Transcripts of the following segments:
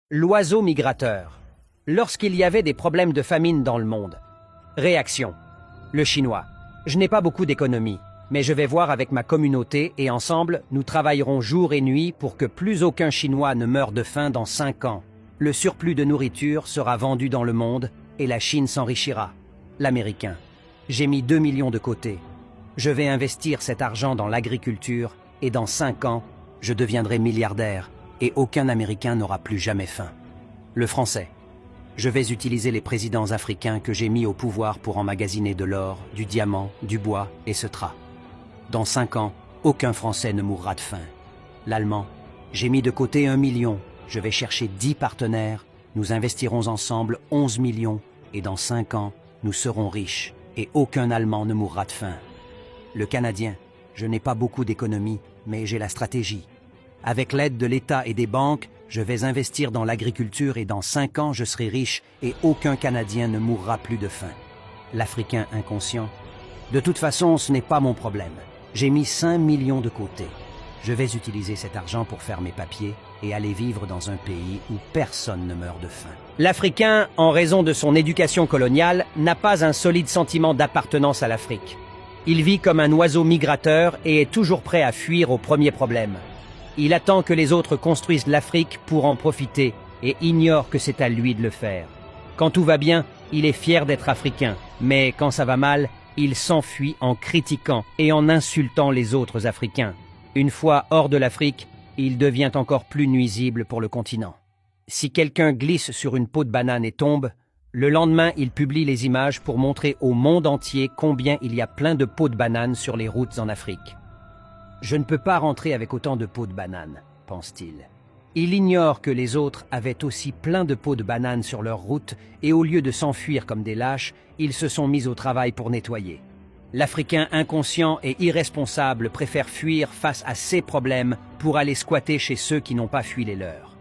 L'oiseau migrateur. Lorsqu'il y avait des problèmes de famine dans le monde. Réaction. Le chinois. Je n'ai pas beaucoup d'économie, mais je vais voir avec ma communauté et ensemble, nous travaillerons jour et nuit pour que plus aucun Chinois ne meure de faim dans 5 ans. Le surplus de nourriture sera vendu dans le monde et la Chine s'enrichira. L'Américain. J'ai mis 2 millions de côté. Je vais investir cet argent dans l'agriculture et dans 5 ans, je deviendrai milliardaire et aucun Américain n'aura plus jamais faim. Le Français. Je vais utiliser les présidents africains que j'ai mis au pouvoir pour emmagasiner de l'or, du diamant, du bois et ce drap. Dans 5 ans, aucun Français ne mourra de faim. L'Allemand. J'ai mis de côté 1 million. Je vais chercher 10 partenaires. Nous investirons ensemble 11 millions et dans 5 ans, nous serons riches et aucun Allemand ne mourra de faim. Le Canadien. Je n'ai pas beaucoup d'économie, mais j'ai la stratégie. Avec l'aide de l'État et des banques, je vais investir dans l'agriculture et dans 5 ans, je serai riche et aucun Canadien ne mourra plus de faim. L'Africain inconscient. De toute façon, ce n'est pas mon problème. J'ai mis 5 millions de côté. Je vais utiliser cet argent pour faire mes papiers et aller vivre dans un pays où personne ne meurt de faim. L'Africain, en raison de son éducation coloniale, n'a pas un solide sentiment d'appartenance à l'Afrique. Il vit comme un oiseau migrateur et est toujours prêt à fuir au premier problème. Il attend que les autres construisent l'Afrique pour en profiter et ignore que c'est à lui de le faire. Quand tout va bien, il est fier d'être africain, mais quand ça va mal, il s'enfuit en critiquant et en insultant les autres Africains. Une fois hors de l'Afrique, il devient encore plus nuisible pour le continent. Si quelqu'un glisse sur une peau de banane et tombe, le lendemain, il publie les images pour montrer au monde entier combien il y a plein de peaux de banane sur les routes en Afrique. Je ne peux pas rentrer avec autant de peaux de banane, pense-t-il. Il ignore que les autres avaient aussi plein de peaux de banane sur leur route et au lieu de s'enfuir comme des lâches, ils se sont mis au travail pour nettoyer. L'Africain inconscient et irresponsable préfère fuir face à ses problèmes pour aller squatter chez ceux qui n'ont pas fui les leurs.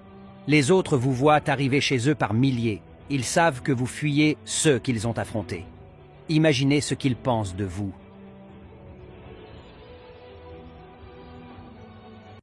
Les autres vous voient arriver chez eux par milliers. Ils savent que vous fuyez ceux qu'ils ont affrontés. Imaginez ce qu'ils pensent de vous.